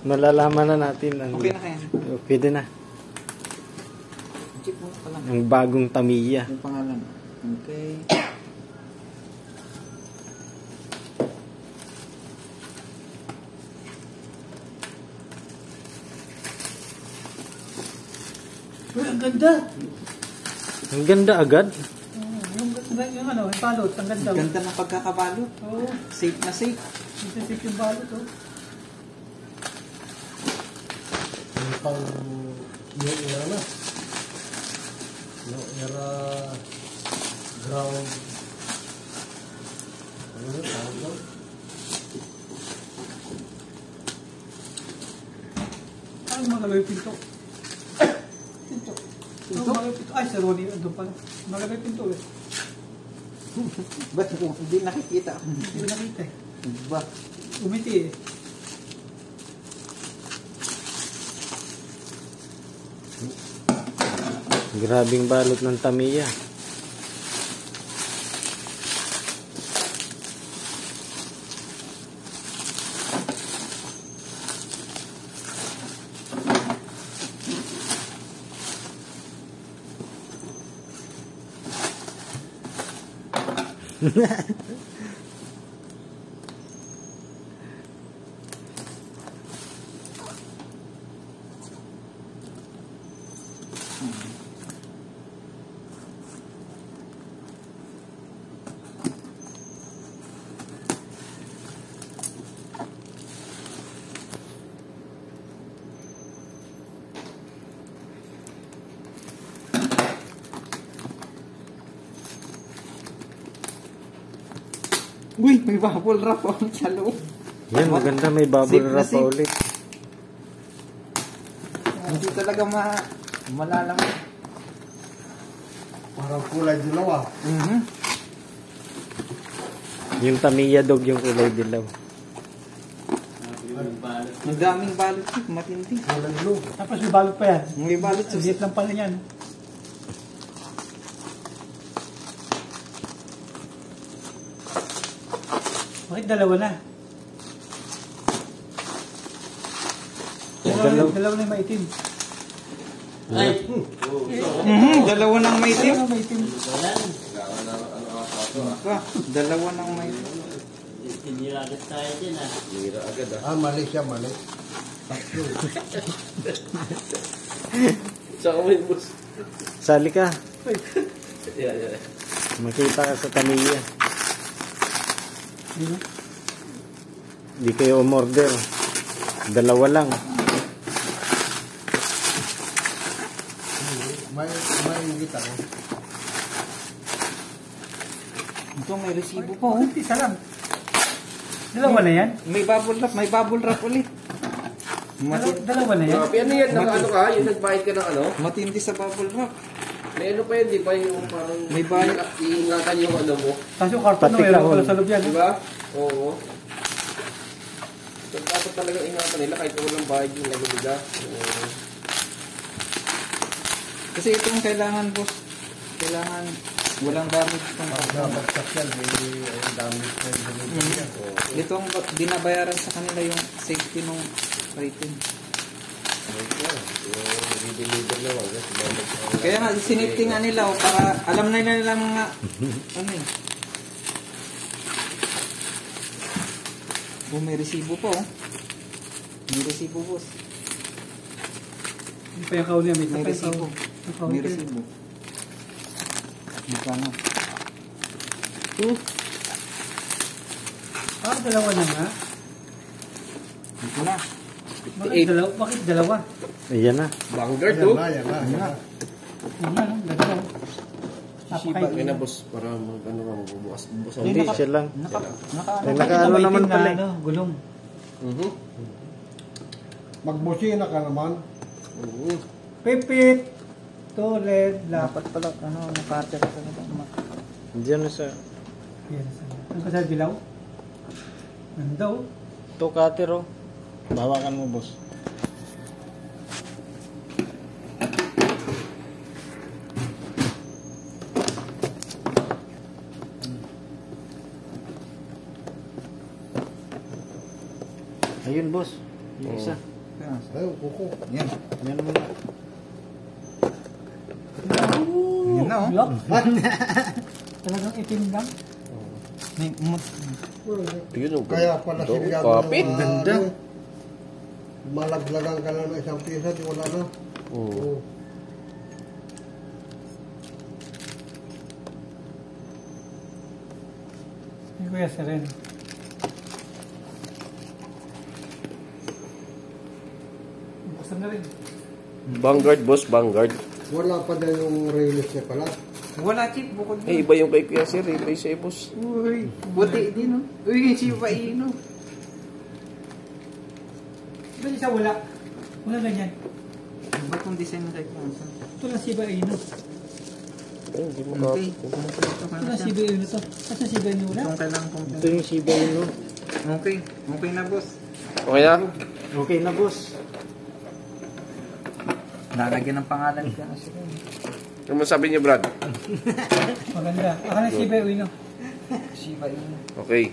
Malalaman na natin ang Okay na kaya? pwede na. Check mo pa lang. Ang bagong Tamiya. Yung pangalan. Okay. Uy, ang ganda. Ang ganda agad. Yung ano, yung balot, ang ganda. Ganda ng pagkakabalot. Oo, Safe na safe. sisip yung balot, oh. Yung pang yung era na. Yung era ground. Ano na, tawag doon? Ano magalaw yung pinto? Pinto. Pinto? Magalaw yung pinto. Ay, si Ronnie, andun pala. Magalaw yung pinto, eh. Ba't hindi nakikita? Hindi ko nakita, eh. Ba? Umiti, eh. Grabing balot ng Tamiya. Uy, may bubble wrap on sa loob. Yan, maganda. May bubble Safe na wrap pa safe. ulit. Hindi talaga malalaman. Parang kulay dilaw ah. Yung Tamiya dog yung kulay dilaw. Ang daming balot. Matindi. Kulay blue. Tapos may balot pa yan. May balot sa Sisip lang pala yan. Bakit dalawa na? Dalawa na yung maitim. Dalawa ng may itim. Dalawa maitim. Dalawa ng may itim. Iniragat tayo dyan ah. Mira agad ah. Ah, mali siya, mali. Saan mo yung boss? Sali ka. Yeah. Makita ka sa Tamiya. Di ba? Di kayo umorder. Dalawa lang. May ingit ako. Ito may resibo pa oh. Bakit isa lang? Dalawa na yan? May bubble wrap ulit. Dalawa na yan? Grabe, ano yan? Ano ka? Yung nagbayad ka ng ano? Matindi sa bubble wrap. May ano pa yun, di ba yung parang... May bayad. Iingatan yung ano mo. Tapos yung karton Pati na meron kahon. pala sa loob yan. Di ba? Oo. So, dapat talaga ingatan nila kahit walang bayad yung ano nila. Kasi itong kailangan boss. Kailangan walang damage itong Nabagsak yan, may damage na yung delivery yan. Ito ang binabayaran sa kanila yung safety ng rating. Deliver na wag. Kaya nga, sinifty nga nila oh, para alam na nila mga ano eh. Oh, may resibo pa oh. May resibo boss. Yung pa yung kaon niya, May resibo. May resibo. resibo. Magkano? Ah, dalawa na nga. Ito na. Bakit dalawa? Ayan na. Vanguard Yan to. na, yan na. Yun na, no? Dalawa. Shiba. Okay na boss, para mag-ano ka, magbubukas. Hindi, siya lang. Naka Ay, nakaano naman pala eh. Ano, gulong. Magbusina ka naman. Pipit. Tulad. Lapat. dapat pala ano, naka-charge ka na. Diyan na sa Yan. Ang kasal bilaw. Ganda oh. to cutter oh. Bawakan mo boss. Ayun boss. Yung isa. Ay, kuko. Yan. Yan muna. Yan na, oh. Lock. Talagang itim lang. Yun ang Kaya pala Ito, sinigago kapit. ng Ganda. malaglagan ka lang ng isang pisa, di wala na. Oo. Oo. Hindi ko yasa rin. Buksan na rin. Vanguard, boss, Vanguard. Wala pa din yung release niya pala. Wala, Chip. Bukod Eh, iba yung kay Kuya Sir, iba yung sa'yo, boss. Uy, buti din, oh. Uy, si Paino. Ba't isa wala? Wala ganyan. Ba't yung design na kay Kuya? Ito lang si Baino. Ay, hindi mo Okay. kapit. Ito Ito lang si Baino to. Kasi si Baino wala. Itong kailangan kong... Ito yung Shiba Inu. Okay. Okay na, boss. Okay na? Okay na, boss. Lalagyan ng pangalan ka kasi. Ano masabi niyo, Brad? Maganda. Ako na si Baino. Si Paino. Okay.